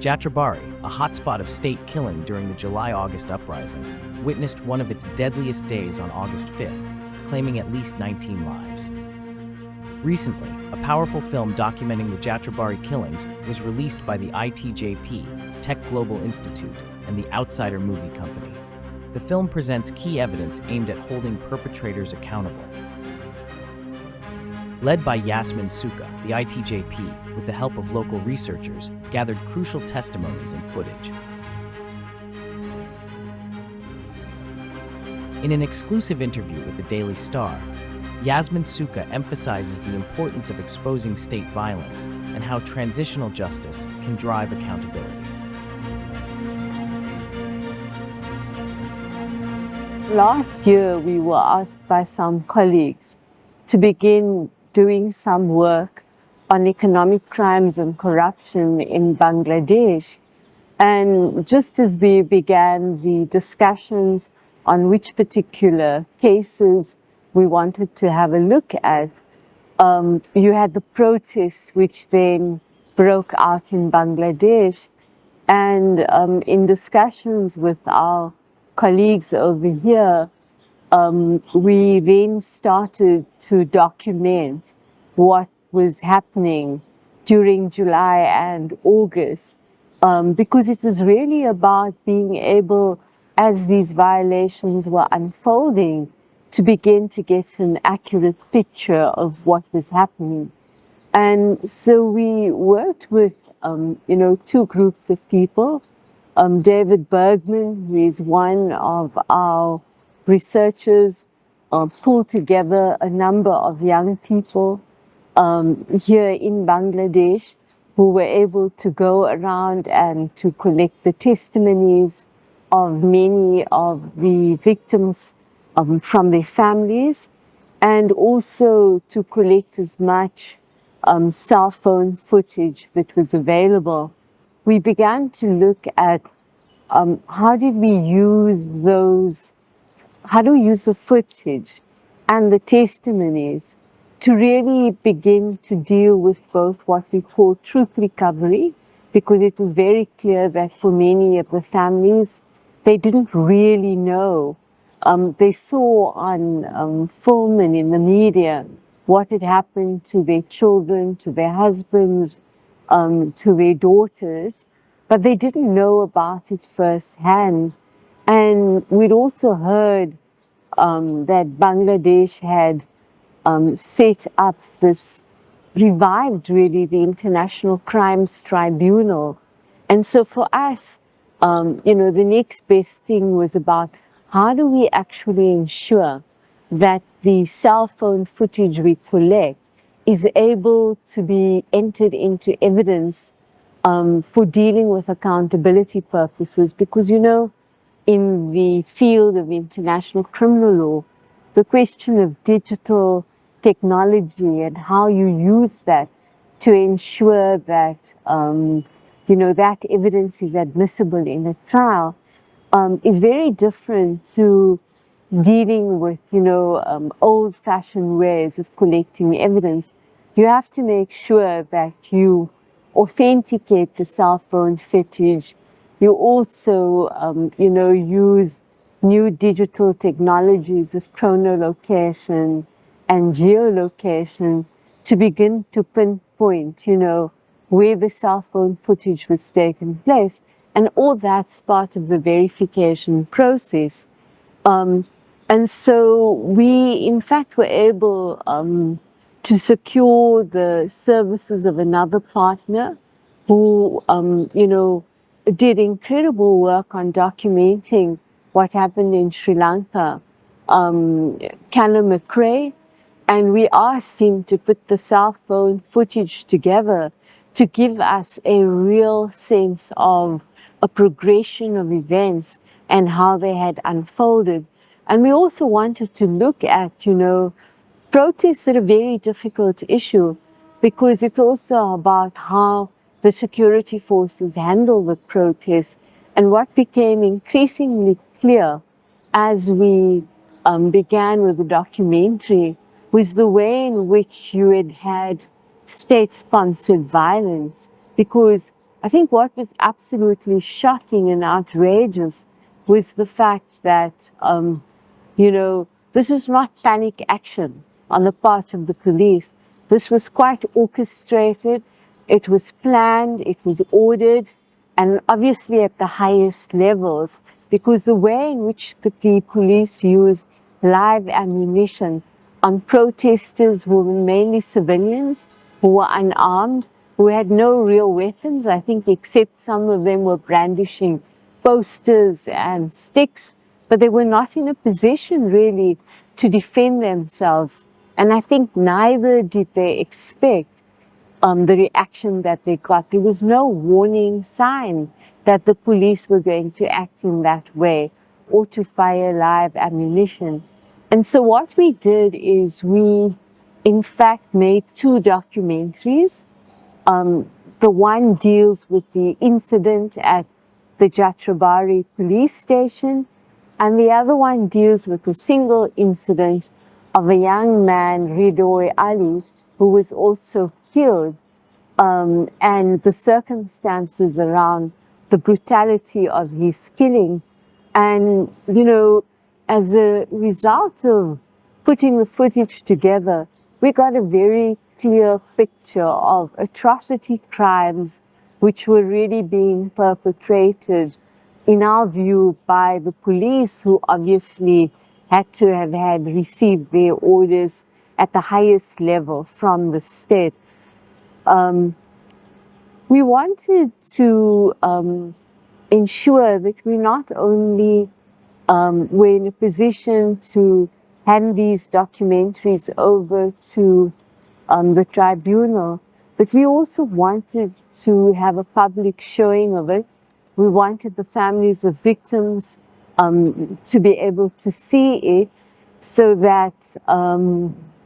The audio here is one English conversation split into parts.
Jatrabari, a hotspot of state killing during the July-August uprising, witnessed one of its deadliest days on August 5th, claiming at least 19 lives. Recently, a powerful film documenting the Jatrabari killings was released by the ITJP, Tech Global Institute, and the Outsider Movie Company. The film presents key evidence aimed at holding perpetrators accountable. Led by Yasmin Sooka, the ITJP, with the help of local researchers, gathered crucial testimonies and footage. In an exclusive interview with the Daily Star, Yasmin Sooka emphasizes the importance of exposing state violence and how transitional justice can drive accountability. Last year, we were asked by some colleagues to begin doing some work on economic crimes and corruption in Bangladesh. And just as we began the discussions on which particular cases we wanted to have a look at, you had the protests which then broke out in Bangladesh. And in discussions with our colleagues over here, we then started to document what was happening during July and August, because it was really about being able, as these violations were unfolding, to begin to get an accurate picture of what was happening. And so we worked with, two groups of people. David Bergman, who is one of our researchers, pulled together a number of young people here in Bangladesh who were able to go around and to collect the testimonies of many of the victims from their families, and also to collect as much cell phone footage that was available. We began to look at how do we use the footage and the testimonies to really begin to deal with both what we call truth recovery, because it was very clear that for many of the families, they didn't really know. They saw on film and in the media what had happened to their children, to their husbands, to their daughters, but they didn't know about it firsthand. And we'd also heard that Bangladesh had set up revived really the International Crimes Tribunal. And so for us, the next best thing was about how do we actually ensure that the cell phone footage we collect is able to be entered into evidence for dealing with accountability purposes. Because, in the field of international criminal law, the question of digital technology and how you use that to ensure that, that evidence is admissible in a trial is very different to dealing with, old-fashioned ways of collecting evidence. You have to make sure that you authenticate the cell phone footage. You also, use new digital technologies of chronolocation and geolocation to begin to pinpoint, where the cell phone footage was taking place. And all that's part of the verification process. And so we, in fact, were able to secure the services of another partner who, did incredible work on documenting what happened in Sri Lanka, Canna McRae, and we asked him to put the cell phone footage together to give us a real sense of a progression of events and how they had unfolded. And we also wanted to look at, protests are a very difficult issue because it's also about how the security forces handle the protests. And what became increasingly clear as we began with the documentary was the way in which you had state-sponsored violence, because I think what was absolutely shocking and outrageous was the fact that, this was not panic action on the part of the police. This was quite orchestrated. It was planned, it was ordered, and obviously at the highest levels, because the way in which the police used live ammunition on protesters who were mainly civilians, who were unarmed, who had no real weapons, I think, except some of them were brandishing posters and sticks, but they were not in a position really to defend themselves. And I think neither did they expect the reaction that they got. There was no warning sign that the police were going to act in that way or to fire live ammunition. And so what we did is we, in fact, made two documentaries. The one deals with the incident at the Jatrabari police station, and the other one deals with a single incident of a young man, Ridoy Ali, who was also killed, and the circumstances around the brutality of his killing. And, as a result of putting the footage together, we got a very clear picture of atrocity crimes which were really being perpetrated, in our view, by the police, who obviously had to have had received their orders at the highest level from the state. We wanted to ensure that we not only were in a position to hand these documentaries over to the tribunal, but we also wanted to have a public showing of it. We wanted the families of victims to be able to see it, so that,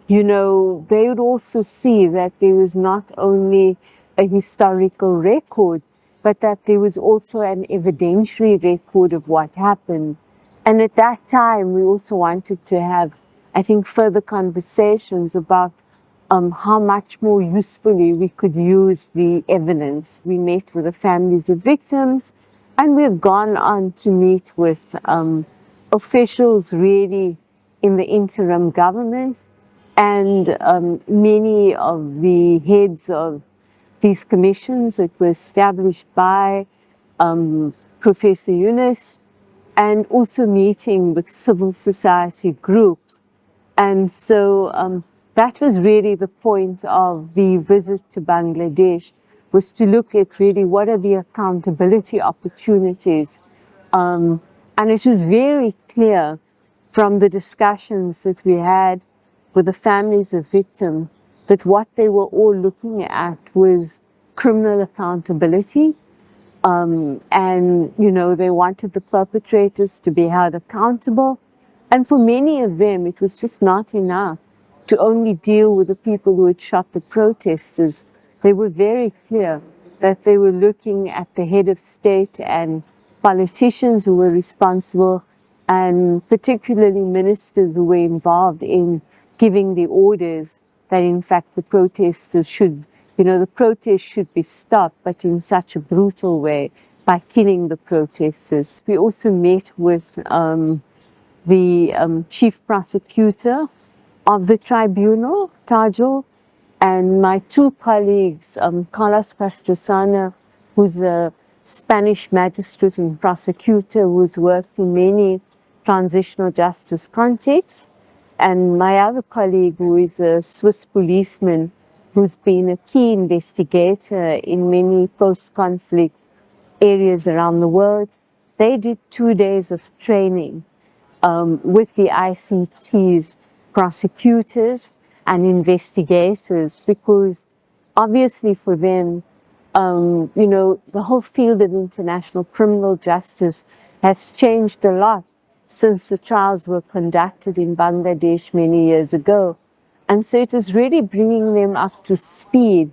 they would also see that there was not only a historical record, but that there was also an evidentiary record of what happened. And at that time, we also wanted to have, I think, further conversations about how much more usefully we could use the evidence. We met with the families of victims, and we've gone on to meet with officials really in the interim government, and many of the heads of these commissions that were established by Professor Yunus, and also meeting with civil society groups. And so that was really the point of the visit to Bangladesh, was to look at really what are the accountability opportunities. And it was very clear from the discussions that we had with the families of victims that what they were all looking at was criminal accountability. And, they wanted the perpetrators to be held accountable. And for many of them, it was just not enough to only deal with the people who had shot the protesters. They were very clear that they were looking at the head of state and politicians who were responsible, and particularly ministers who were involved in giving the orders that in fact the protesters should, the protest should be stopped, but in such a brutal way, by killing the protesters. We also met with the chief prosecutor of the tribunal, Tajul, and my two colleagues, Carlos Castrosana, who's a Spanish magistrate and prosecutor who's worked in many transitional justice contexts, and my other colleague, who is a Swiss policeman who's been a key investigator in many post-conflict areas around the world. They did 2 days of training with the ICT's prosecutors and investigators, because obviously for them, the whole field of international criminal justice has changed a lot since the trials were conducted in Bangladesh many years ago. And so it was really bringing them up to speed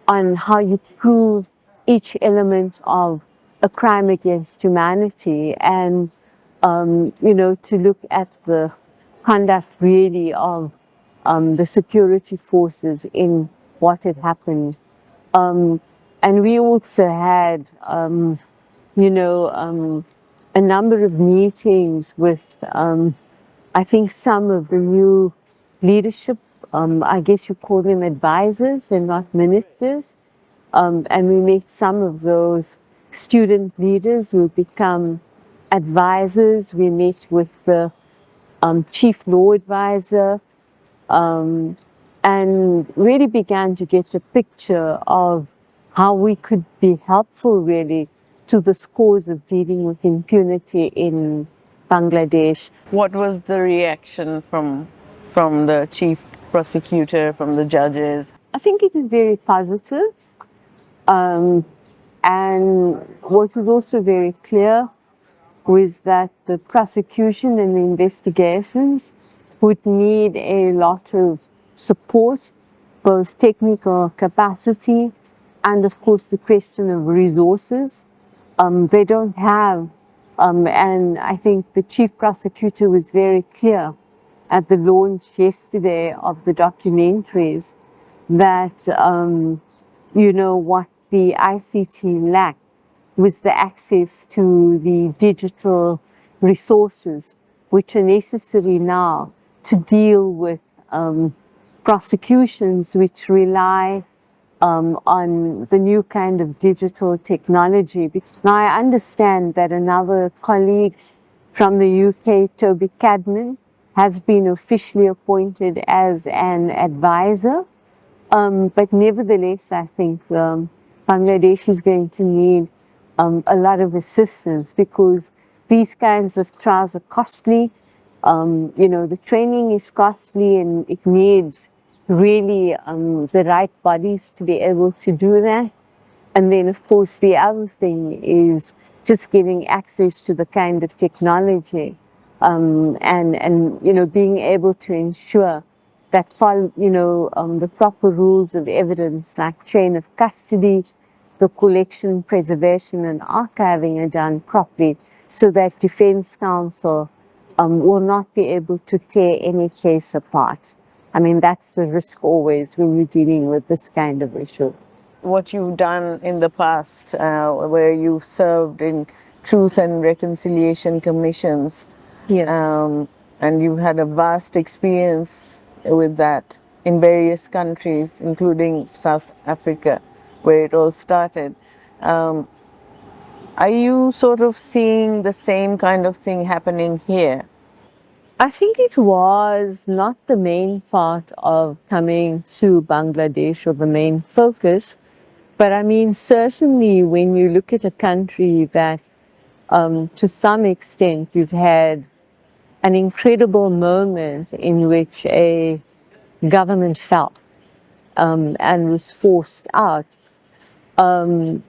on how you prove each element of a crime against humanity, and, to look at the conduct really of the security forces in what had happened. And we also had, a number of meetings with, I think, some of the new leadership. I guess you call them advisors and not ministers. And we met some of those student leaders who become advisors. We met with the chief law advisor, um, and really began to get a picture of how we could be helpful really to this cause of dealing with impunity in Bangladesh. What was the reaction from the chief prosecutor, from the judges? I think it was very positive. And what was also very clear was that the prosecution and the investigations would need a lot of support, both technical capacity and, of course, the question of resources. They don't have, and I think the chief prosecutor was very clear at the launch yesterday of the documentaries that, what the ICT lacked was the access to the digital resources which are necessary now to deal with prosecutions which rely on the new kind of digital technology. Now, I understand that another colleague from the UK, Toby Cadman, has been officially appointed as an advisor. But nevertheless, I think Bangladesh is going to need a lot of assistance because these kinds of trials are costly. The training is costly and it needs really the right bodies to be able to do that. And then, of course, the other thing is just giving access to the kind of technology and being able to ensure that the proper rules of evidence like chain of custody, the collection, preservation and archiving are done properly so that defense counsel will not be able to tear any case apart. I mean, that's the risk always when you're dealing with this kind of issue. What you've done in the past, where you've served in truth and reconciliation commissions, and you've had a vast experience with that in various countries, including South Africa, where it all started. Are you sort of seeing the same kind of thing happening here? I think it was not the main part of coming to Bangladesh or the main focus, but I mean, certainly when you look at a country that to some extent you've had an incredible moment in which a government fell and was forced out, you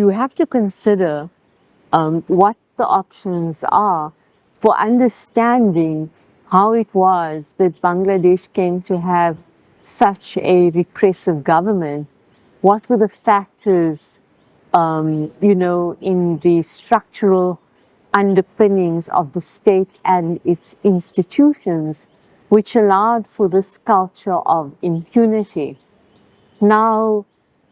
have to consider what the options are for understanding how it was that Bangladesh came to have such a repressive government. What were the factors, in the structural underpinnings of the state and its institutions, which allowed for this culture of impunity? Now,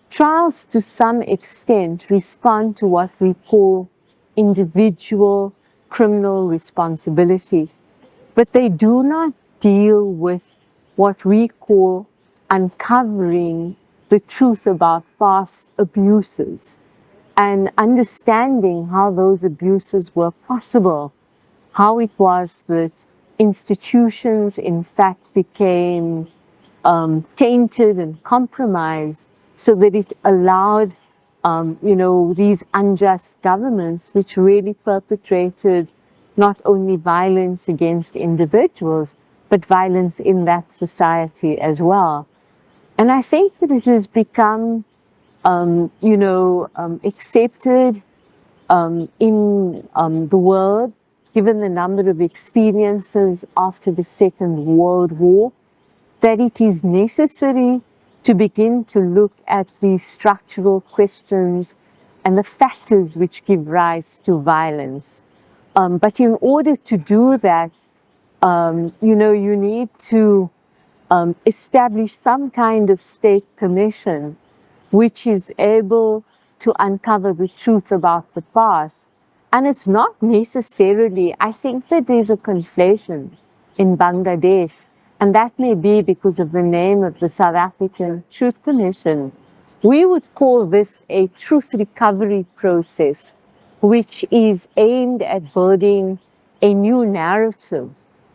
trials to some extent respond to what we call individual criminal responsibility, but they do not deal with what we call uncovering the truth about past abuses and understanding how those abuses were possible, how it was that institutions in fact became tainted and compromised so that it allowed these unjust governments which really perpetrated not only violence against individuals, but violence in that society as well. And I think that it has become, accepted in the world, given the number of experiences after the Second World War, that it is necessary to begin to look at these structural questions and the factors which give rise to violence. But in order to do that, you need to establish some kind of state commission which is able to uncover the truth about the past. And it's not necessarily, I think that there's a conflation in Bangladesh, and that may be because of the name of the South African Truth Commission. We would call this a truth recovery process, which is aimed at building a new narrative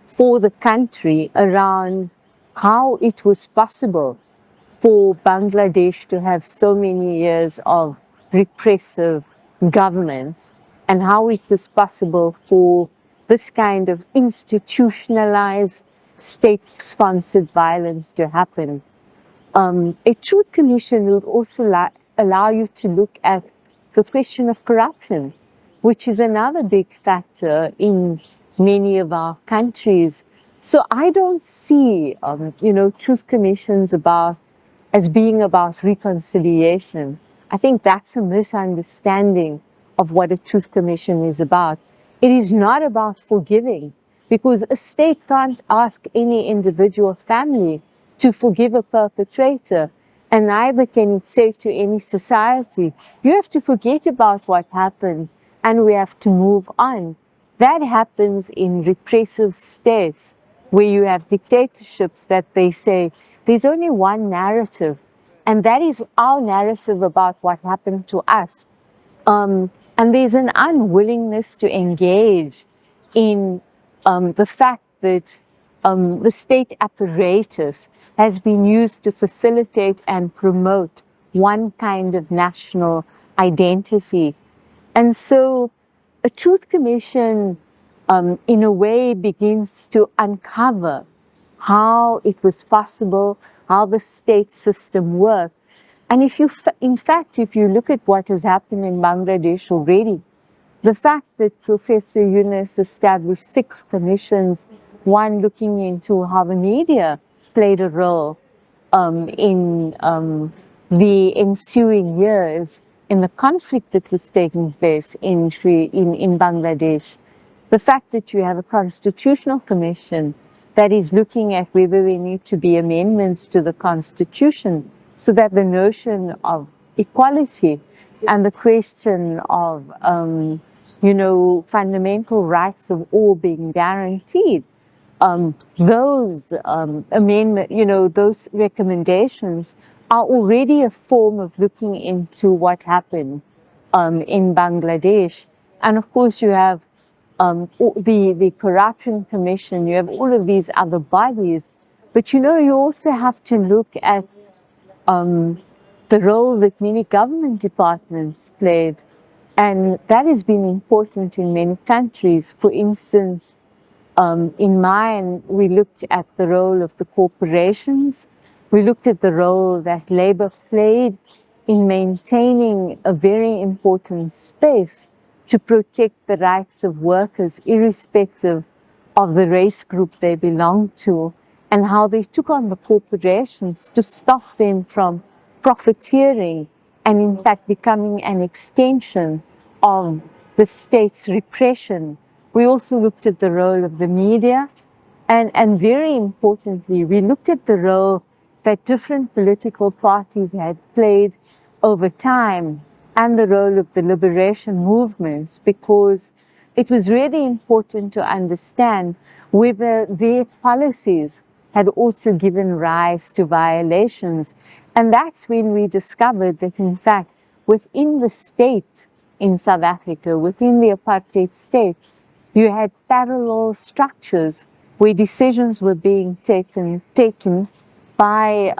for the country around how it was possible for Bangladesh to have so many years of repressive governments, and how it was possible for this kind of institutionalized state-sponsored violence to happen. A truth commission will also allow you to look at the question of corruption, which is another big factor in many of our countries. So I don't see, truth commissions as being about reconciliation. I think that's a misunderstanding of what a truth commission is about. It is not about forgiving, because a state can't ask any individual family to forgive a perpetrator, and neither can it say to any society, you have to forget about what happened and we have to move on. That happens in repressive states where you have dictatorships that they say, there's only one narrative, and that is our narrative about what happened to us. And there's an unwillingness to engage in the fact that the state apparatus has been used to facilitate and promote one kind of national identity. And so a truth commission, in a way, begins to uncover how it was possible, how the state system worked. And in fact, if you look at what has happened in Bangladesh already, the fact that Professor Yunus established 6 commissions, one looking into how the media played a role in the ensuing years in the conflict that was taking place in Bangladesh. The fact that you have a constitutional commission that is looking at whether there need to be amendments to the constitution so that the notion of equality and the question of fundamental rights of all being guaranteed. Those those recommendations are already a form of looking into what happened in Bangladesh. And of course, you have the Corruption Commission, you have all of these other bodies. But you also have to look at the role that many government departments played. And that has been important in many countries. For instance, in mine, we looked at the role of the corporations. We looked at the role that labor played in maintaining a very important space to protect the rights of workers, irrespective of the race group they belong to, and how they took on the corporations to stop them from profiteering and, in fact, becoming an extension of the state's repression. We also looked at the role of the media, and very importantly, we looked at the role that different political parties had played over time, and the role of the liberation movements, because it was really important to understand whether their policies had also given rise to violations. And that's when we discovered that, in fact, within the state in South Africa, within the apartheid state, you had parallel structures where decisions were being taken by,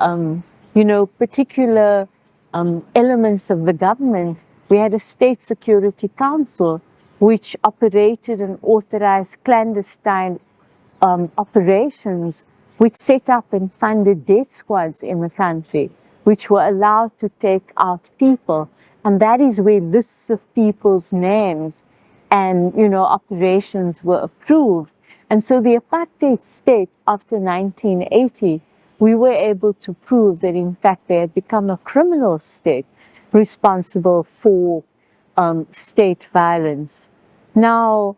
particular elements of the government. We had a state security council which operated and authorized clandestine operations, which set up and funded death squads in the country, which were allowed to take out people. And that is where lists of people's names and, operations were approved. And so the apartheid state, after 1980, we were able to prove that, in fact, they had become a criminal state responsible for state violence. Now,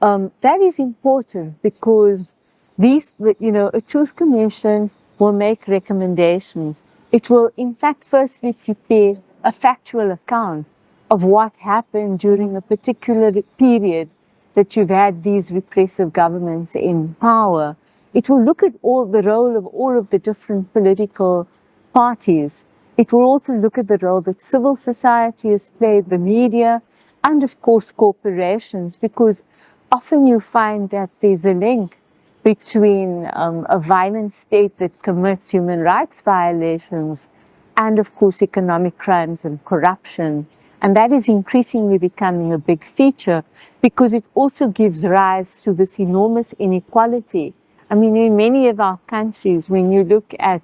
that is important because a truth commission will make recommendations, It will, in fact, firstly prepare a factual account of what happened during a particular period that you've had these repressive governments in power. It will look at the role of all of the different political parties. It will also look at the role that civil society has played, the media, and of course corporations, because often you find that there's a link between a violent state that commits human rights violations and of course economic crimes and corruption. And that is increasingly becoming a big feature because it also gives rise to this enormous inequality. I mean, in many of our countries, when you look at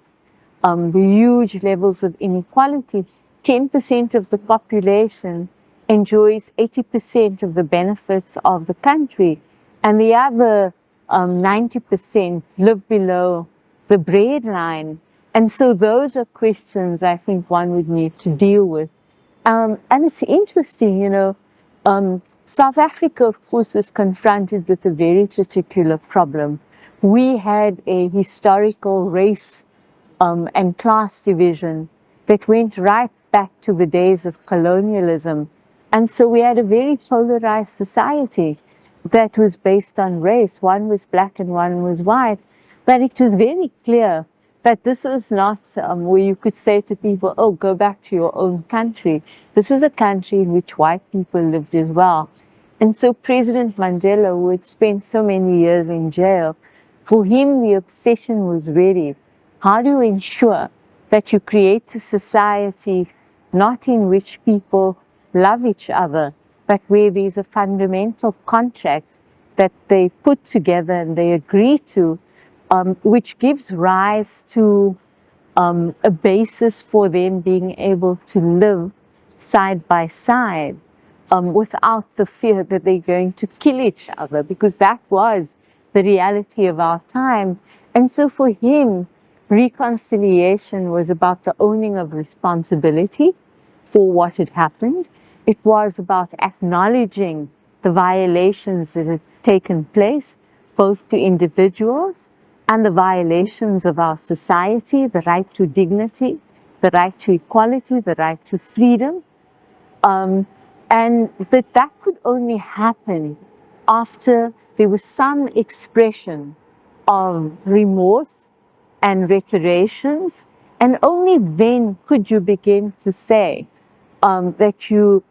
the huge levels of inequality, 10% of the population enjoys 80% of the benefits of the country, and the other 90% live below the breadline. And so those are questions I think one would need to deal with. And it's interesting, you know, South Africa, of course, was confronted with a very particular problem. We had a historical race and class division that went right back to the days of colonialism. And so we had a very polarized society that was based on race. One was black and one was white. But it was very clear that this was not where you could say to people, oh, go back to your own country. This was a country in which white people lived as well. And so President Mandela, who had spent so many years in jail, for him the obsession was really, how do you ensure that you create a society not in which people love each other, but where there's a fundamental contract that they put together and they agree to, which gives rise to a basis for them being able to live side by side without the fear that they're going to kill each other, because that was the reality of our time. And so for him, reconciliation was about the owning of responsibility for what had happened. It was about acknowledging the violations that had taken place, both to individuals and the violations of our society, the right to dignity, the right to equality, the right to freedom. And that could only happen after there was some expression of remorse and reparations, and only then could you begin to say that you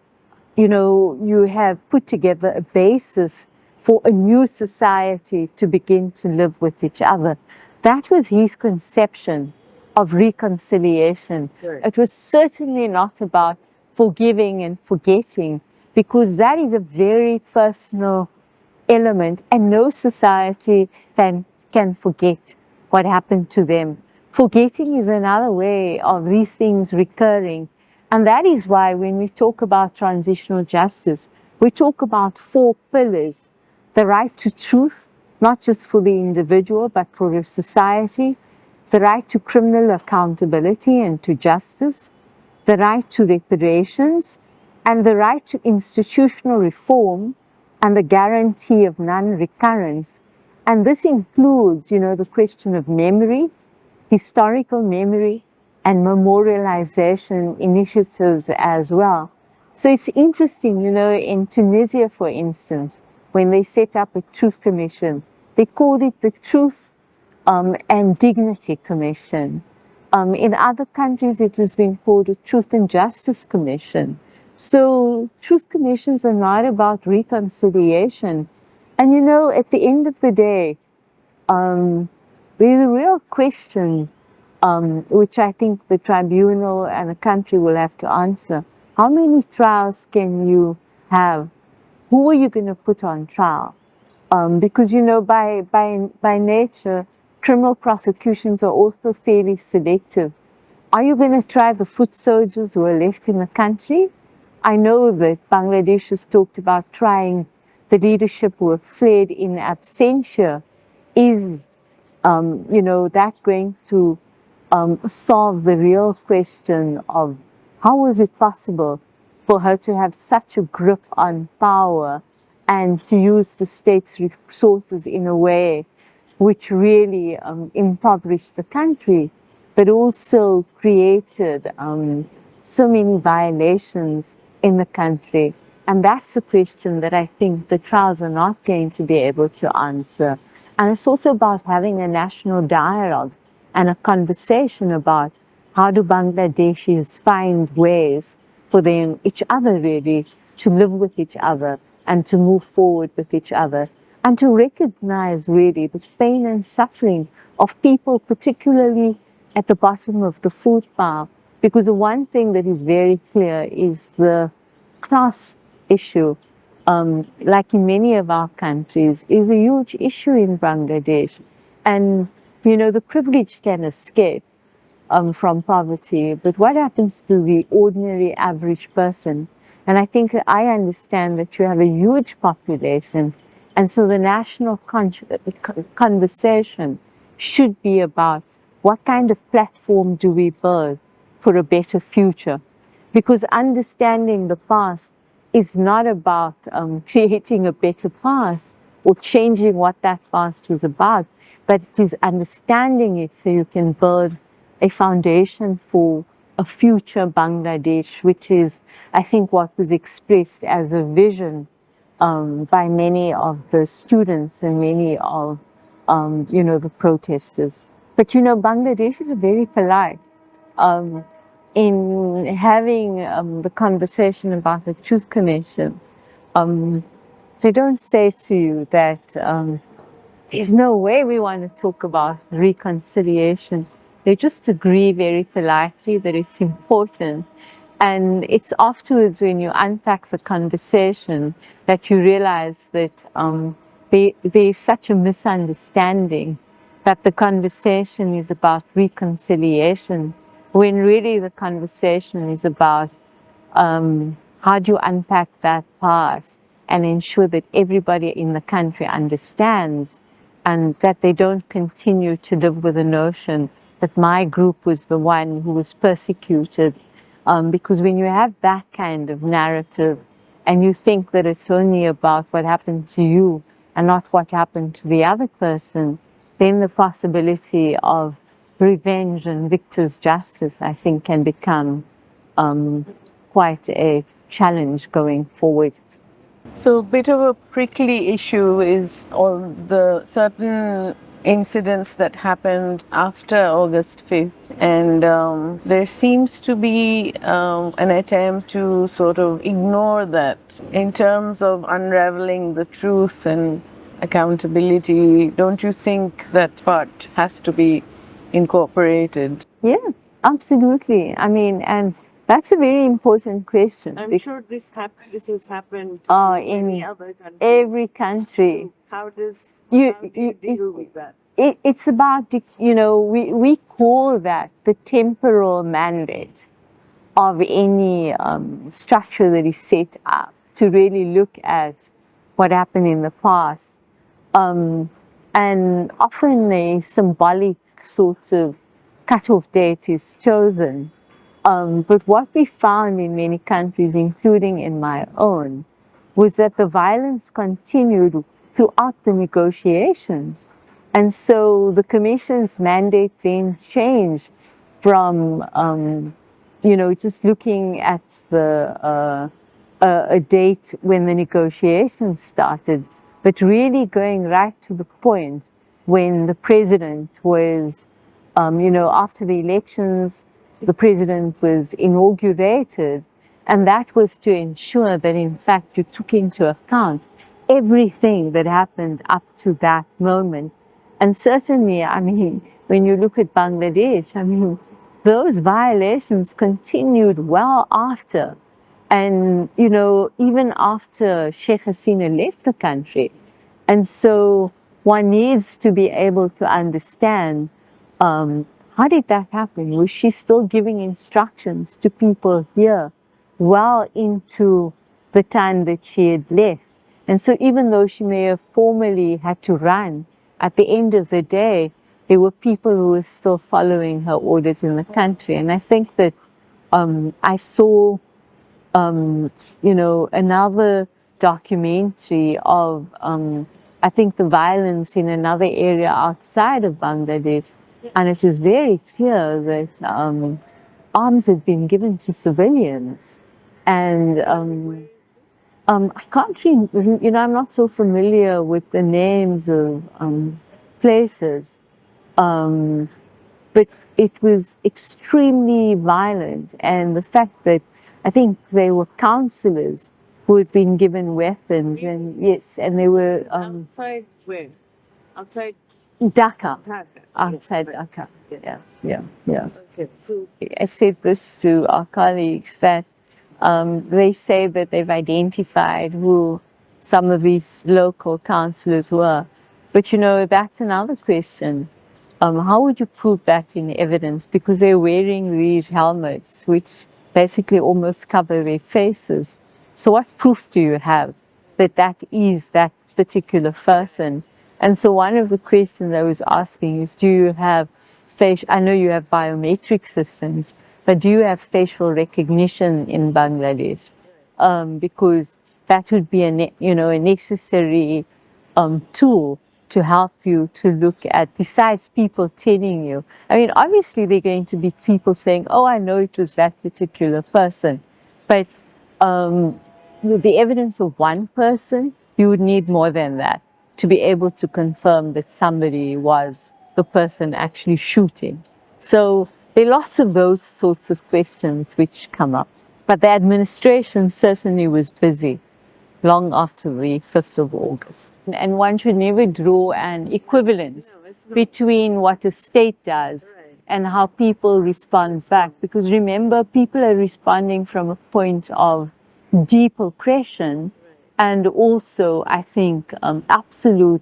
have put together a basis for a new society to begin to live with each other. That was his conception of reconciliation. Sure. It was certainly not about forgiving and forgetting, because that is a very personal element, and no society can forget what happened to them. Forgetting is another way of these things recurring. And that is why when we talk about transitional justice, we talk about 4 pillars: the right to truth, not just for the individual, but for the society; the right to criminal accountability and to justice; the right to reparations; and the right to institutional reform and the guarantee of non-recurrence. And this includes, the question of memory, historical memory, and memorialization initiatives as well. So it's interesting, in Tunisia, for instance, when they set up a Truth Commission, they called it the Truth and Dignity Commission. In other countries, it has been called a Truth and Justice Commission. So truth commissions are not about reconciliation. And at the end of the day, there's a real question which I think the tribunal and the country will have to answer. How many trials can you have? Who are you going to put on trial? Because, by nature, criminal prosecutions are also fairly selective. Are you going to try the foot soldiers who are left in the country? I know that Bangladesh has talked about trying the leadership who have fled in absentia. Is, that going to solve the real question of how was it possible for her to have such a grip on power and to use the state's resources in a way which really impoverished the country? but also created so many violations in the country. And that's the question that I think the trials are not going to be able to answer. And it's also about having a national dialogue and a conversation about how do Bangladeshis find ways for them, each other really, to live with each other and to move forward with each other and to recognize really the pain and suffering of people, particularly at the bottom of the food pile. Because the one thing that is very clear is the class issue, like in many of our countries, is a huge issue in Bangladesh. And, you know, the privileged can escape from poverty, but what happens to the ordinary average person? And I think I understand that you have a huge population, and so the national conversation should be about what kind of platform do we build for a better future? Because understanding the past is not about creating a better past or changing what that past was about, but it is understanding it so you can build a foundation for a future Bangladesh, which is, I think, what was expressed as a vision by many of the students and many of, you know, the protesters. But, you know, Bangladesh is very polite. In having the conversation about the Truth Commission, they don't say to you that there's no way we want to talk about reconciliation. They just agree very politely that it's important. And it's afterwards when you unpack the conversation that you realize that there's such a misunderstanding that the conversation is about reconciliation, when really the conversation is about how do you unpack that past and ensure that everybody in the country understands and that they don't continue to live with the notion that my group was the one who was persecuted. Because when you have that kind of narrative and you think that it's only about what happened to you and not what happened to the other person, then the possibility of revenge and victor's justice, I think, can become quite a challenge going forward. So, a bit of a prickly issue is all the certain incidents that happened after August 5th, and there seems to be an attempt to sort of ignore that in terms of unraveling the truth and accountability. Don't you think that part has to be incorporated? Yeah, absolutely. I mean, and that's a very important question. I'm sure this has happened in any other country. every country. So how do You you deal with that? It's about, you know, we call that the temporal mandate of any structure that is set up to really look at what happened in the past. And often a symbolic sort of cutoff date is chosen. But what we found in many countries, including in my own, was that the violence continued throughout the negotiations. And so the Commission's mandate then changed from, you know, just looking at a date when the negotiations started, but really going right to the point when the president was, you know, after the elections, the president was inaugurated, and that was to ensure that, in fact, you took into account everything that happened up to that moment. And certainly, I mean, when you look at Bangladesh, I mean, those violations continued well after. And, you know, even after Sheikh Hasina left the country. And so one needs to be able to understand, how did that happen? Was she still giving instructions to people here well into the time that she had left? And so even though she may have formally had to run, at the end of the day, there were people who were still following her orders in the country. And I think that I saw, you know, another documentary of, I think, the violence in another area outside of Bangladesh. And it was very clear that arms had been given to civilians. And I can't really, I'm not so familiar with the names of places, but it was extremely violent. And the fact that I think they were counselors who had been given weapons, and yes, and they were Outside where? Outside Dhaka, Dhaka. outside Dhaka. Yeah. Okay. So I said this to our colleagues that they say that they've identified who some of these local councillors were. But that's another question. How would you prove that in evidence? Because they're wearing these helmets, which basically almost cover their faces. So what proof do you have that that is that particular person? And so one of the questions I was asking is, do you have I know you have biometric systems, but do you have facial recognition in Bangladesh? Because that would be a necessary tool to help you to look at, besides people telling you. I mean, obviously there are going to be people saying, oh, I know it was that particular person. But the evidence of one person, you would need more than that to be able to confirm that somebody was the person actually shooting. So there are lots of those sorts of questions which come up. But the administration certainly was busy long after the 5th of August. And one should never draw an equivalence between what a state does and how people respond back. Because remember, people are responding from a point of deep oppression and also, I think, absolute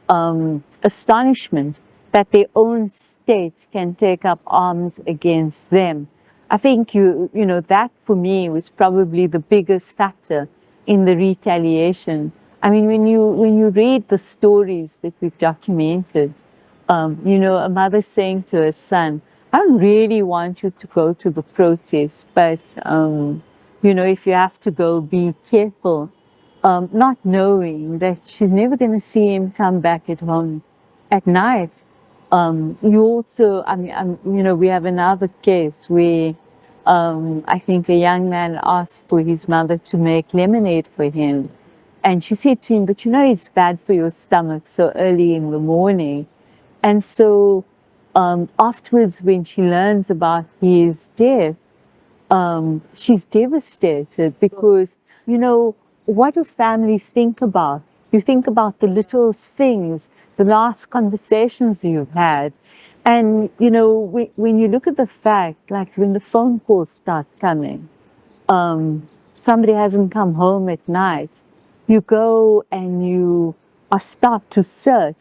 astonishment that their own state can take up arms against them. I think that for me was probably the biggest factor in the retaliation. I mean, when you read the stories that we've documented, a mother saying to her son, I don't really want you to go to the protest, but if you have to go, be careful. Not knowing that she's never going to see him come back at home at night. You also, we have another case where I think a young man asked for his mother to make lemonade for him. And she said to him, but it's bad for your stomach so early in the morning. And so afterwards, when she learns about his death, she's devastated because, what do families think about? You think about the little things, the last conversations you've had. And, when you look at the fact, like when the phone calls start coming, somebody hasn't come home at night, you go and you start to search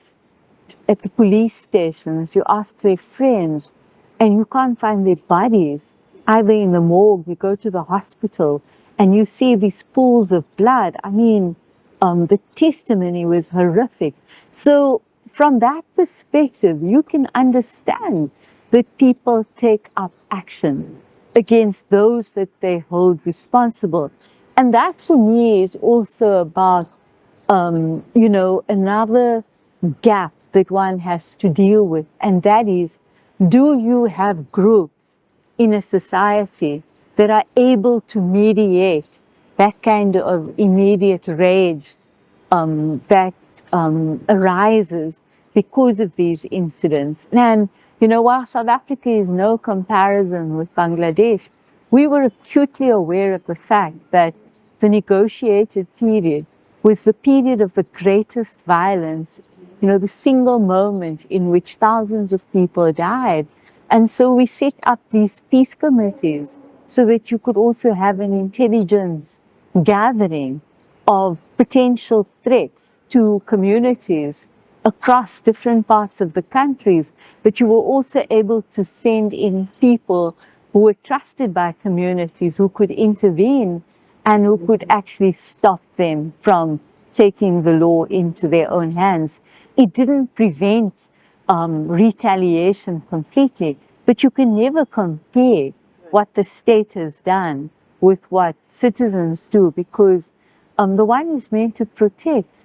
at the police stations, you ask their friends, and you can't find their bodies. Either in the morgue, you go to the hospital, and you see these pools of blood. I mean, the testimony was horrific. So from that perspective, you can understand that people take up action against those that they hold responsible. And that for me is also about, another gap that one has to deal with. And that is, do you have groups in a society that are able to mediate that kind of immediate rage that arises because of these incidents? And, while South Africa is no comparison with Bangladesh, we were acutely aware of the fact that the negotiated period was the period of the greatest violence, the single moment in which thousands of people died. And so we set up these peace committees so that you could also have an intelligence gathering of potential threats to communities across different parts of the countries, but you were also able to send in people who were trusted by communities who could intervene and who could actually stop them from taking the law into their own hands. It didn't prevent retaliation completely, but you can never compare what the state has done with what citizens do, because the one is meant to protect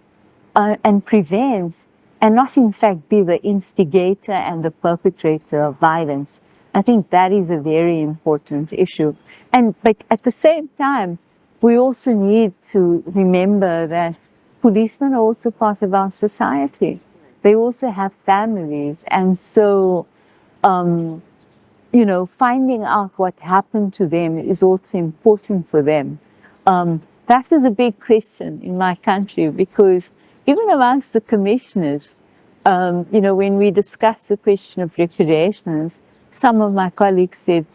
and prevent, and not in fact be the instigator and the perpetrator of violence. I think that is a very important issue. But at the same time, we also need to remember that policemen are also part of our society. They also have families, and so finding out what happened to them is also important for them. That was a big question in my country, because even amongst the commissioners, when we discussed the question of reparations, some of my colleagues said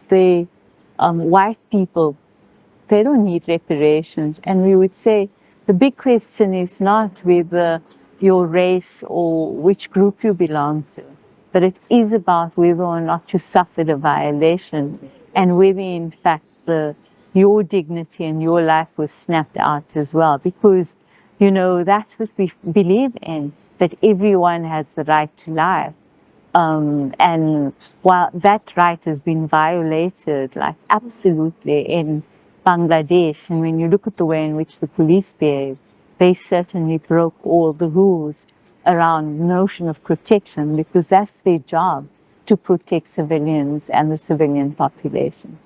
white people, they don't need reparations. And we would say the big question is not whether your race or which group you belong to, but it is about whether or not you suffered a violation and whether in fact your dignity and your life was snapped out as well. Because, that's what we believe in, that everyone has the right to life. And while that right has been violated, like absolutely in Bangladesh, and when you look at the way in which the police behave, they certainly broke all the rules around the notion of protection, because that's their job, to protect civilians and the civilian population.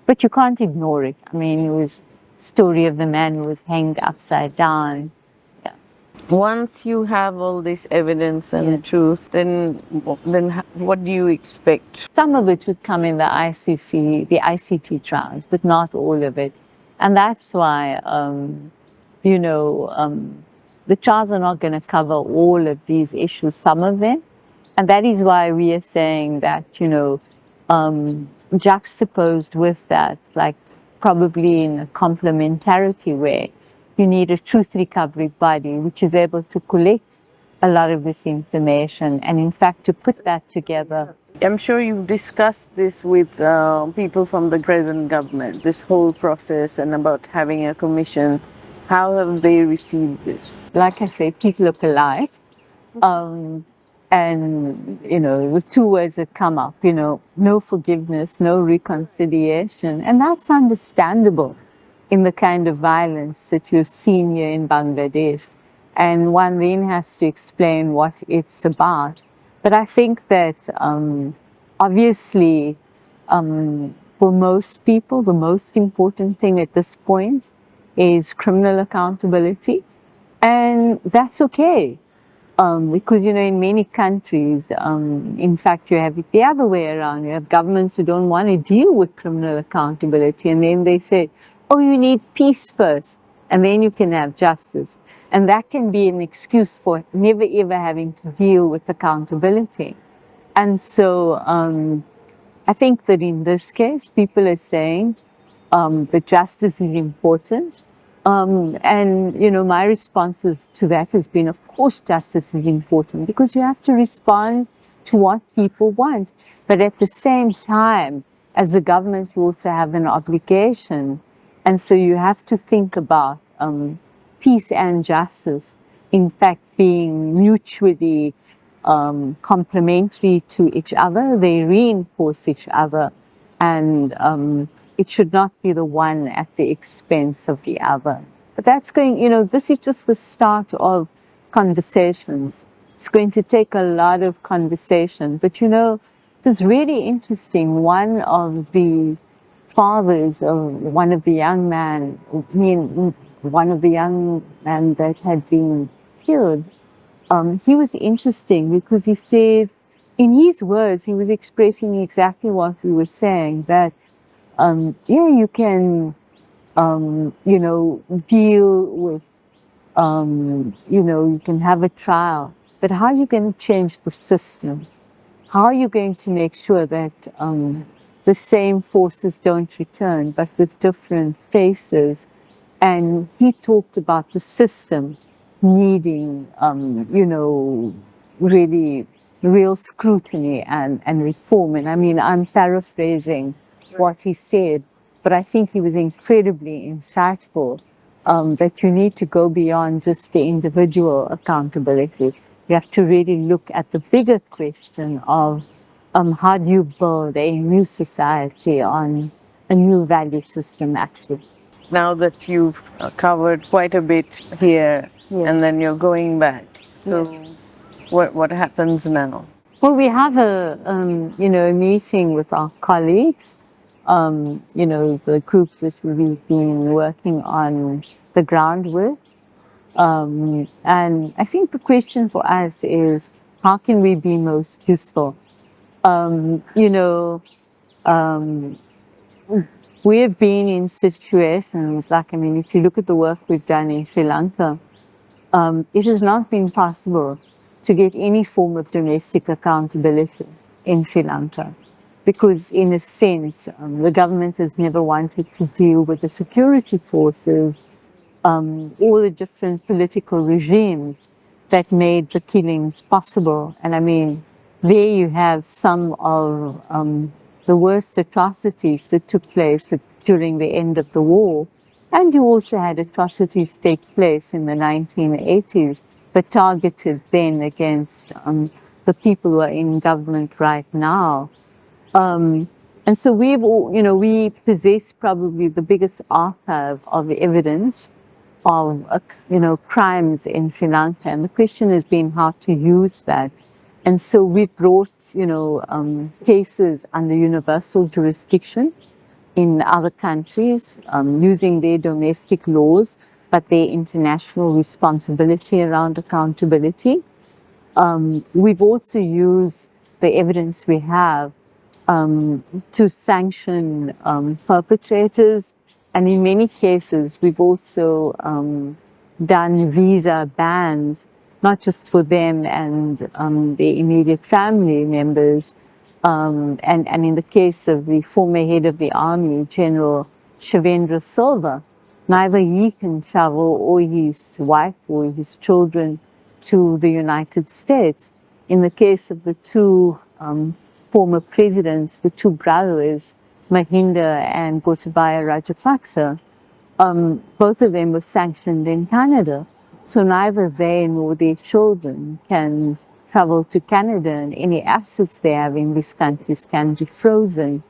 But you can't ignore it. I mean, it was the story of the man who was hanged upside down. Once you have all this evidence and truth, then what do you expect? Some of it would come in the ICT trials, but not all of it. And that's why, the trials are not going to cover all of these issues, some of them. And that is why we are saying that, juxtaposed with that, like probably in a complementarity way, you need a truth recovery body which is able to collect a lot of this information and in fact to put that together. I'm sure you've discussed this with people from the present government, this whole process and about having a commission. How have they received this? Like I say, people are polite. And, the two words that come up, no forgiveness, no reconciliation. And that's understandable in the kind of violence that you've seen here in Bangladesh. And one then has to explain what it's about. But I think that obviously for most people, the most important thing at this point is criminal accountability. And that's okay. Because, in many countries, in fact, you have it the other way around. You have governments who don't want to deal with criminal accountability. And then they say, oh, you need peace first, and then you can have justice. And that can be an excuse for never, ever having to deal with accountability. And so I think that in this case, people are saying that justice is important. My responses to that has been, of course, justice is important, because you have to respond to what people want. But at the same time, as a government, you also have an obligation. And so you have to think about peace and justice, in fact, being mutually complementary to each other. They reinforce each other. And it should not be the one at the expense of the other. But that's this is just the start of conversations. It's going to take a lot of conversation. But it was really interesting. One of the fathers of one of the young men that had been killed, he was interesting because he said, in his words, he was expressing exactly what we were saying, that you can, deal with, you can have a trial, but how are you going to change the system? How are you going to make sure that the same forces don't return, but with different faces? And he talked about the system needing, really real scrutiny and reform. And I mean, I'm paraphrasing what he said, but I think he was incredibly insightful, that you need to go beyond just the individual accountability. You have to really look at the bigger question of how do you build a new society on a new value system, actually. Now that you've covered quite a bit here, and then you're going back, So, what happens now? Well, we have a meeting with our colleagues, the groups that we've been working on the ground with. And I think the question for us is, how can we be most useful? Um, you know, um, we've been in situations like, if you look at the work we've done in Sri Lanka, it has not been possible to get any form of domestic accountability in Sri Lanka because, in a sense, the government has never wanted to deal with the security forces or the different political regimes that made the killings possible. And there you have some of the worst atrocities that took place during the end of the war. And you also had atrocities take place in the 1980s, but targeted then against the people who are in government right now. And so we possess probably the biggest archive of evidence of, crimes in Sri Lanka. And the question has been how to use that. And so we've brought, cases under universal jurisdiction in other countries, using their domestic laws, but their international responsibility around accountability. We've also used the evidence we have to sanction perpetrators. And in many cases, we've also done visa bans, not just for them and their immediate family members. And in the case of the former head of the army, General Shavendra Silva, neither he can travel or his wife or his children to the United States. In the case of the two former presidents, the two brothers, Mahinda and Gotabaya Rajapaksa, both of them were sanctioned in Canada. So neither they nor their children can travel to Canada, and any assets they have in these countries can be frozen.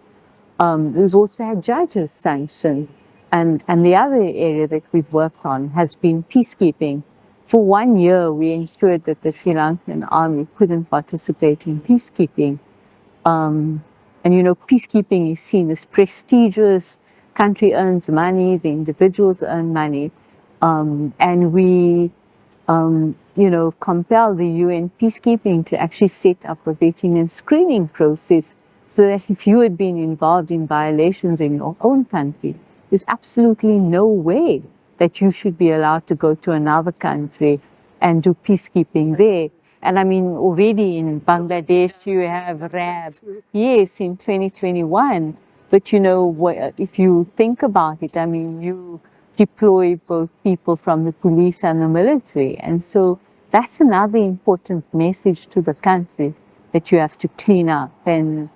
We've also had judges sanctioned. And the other area that we've worked on has been peacekeeping. For 1 year, we ensured that the Sri Lankan army couldn't participate in peacekeeping. Peacekeeping is seen as prestigious. Country earns money, the individuals earn money. And we, compel the UN peacekeeping to actually set up a vetting and screening process so that if you had been involved in violations in your own country, there's absolutely no way that you should be allowed to go to another country and do peacekeeping there. And already in Bangladesh, you have RAB, yes, in 2021. But if you think about it, you deploy both people from the police and the military. And so that's another important message to the country that you have to clean up. And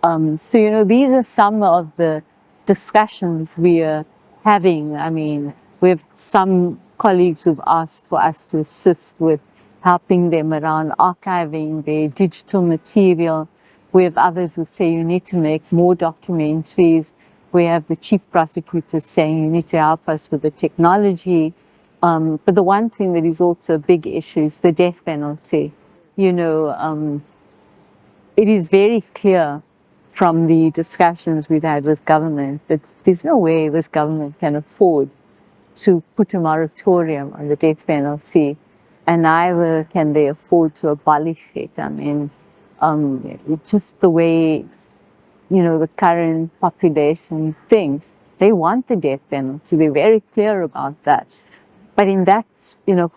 these are some of the discussions we are having. We have some colleagues who've asked for us to assist with helping them around archiving their digital material. We have others who say you need to make more documentaries. We have the chief prosecutor saying you need to help us with the technology. But the one thing that is also a big issue is the death penalty. It is very clear from the discussions we've had with government that there's no way this government can afford to put a moratorium on the death penalty, and neither can they afford to abolish it. Just the way, the current population thinks. They want the death penalty. They're very clear about that. But in that,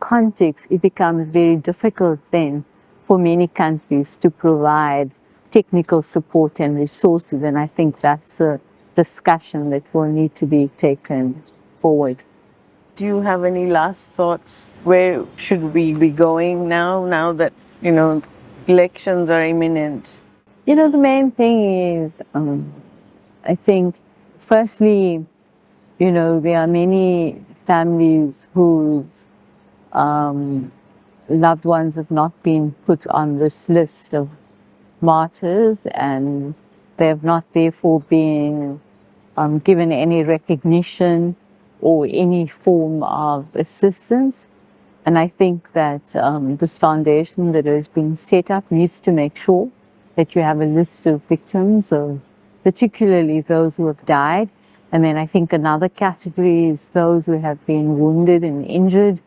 context, it becomes very difficult then for many countries to provide technical support and resources. And I think that's a discussion that will need to be taken forward. Do you have any last thoughts? Where should we be going now that, elections are imminent? The main thing is, I think, firstly, there are many families whose loved ones have not been put on this list of martyrs, and they have not therefore been given any recognition or any form of assistance. And I think that this foundation that has been set up needs to make sure that you have a list of victims, of particularly those who have died. And then I think another category is those who have been wounded and injured,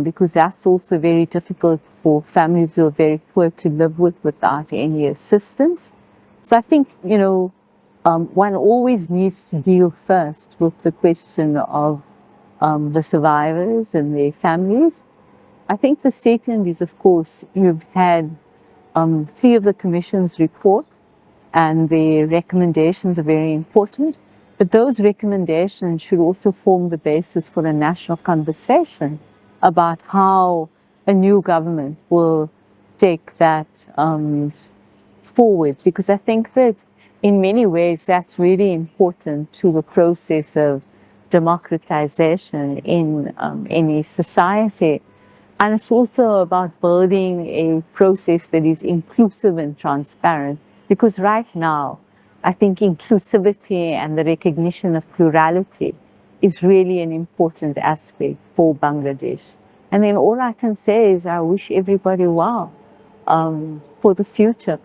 because that's also very difficult for families who are very poor to live with without any assistance. So I think, one always needs to deal first with the question of the survivors and their families. I think the second is, of course, you've had 3 of the Commission's report, and the recommendations are very important. But those recommendations should also form the basis for a national conversation about how a new government will take that forward. Because I think that in many ways that's really important to the process of democratization in any society. And it's also about building a process that is inclusive and transparent. Because right now, I think inclusivity and the recognition of plurality is really an important aspect for Bangladesh. And then all I can say is I wish everybody well for the future.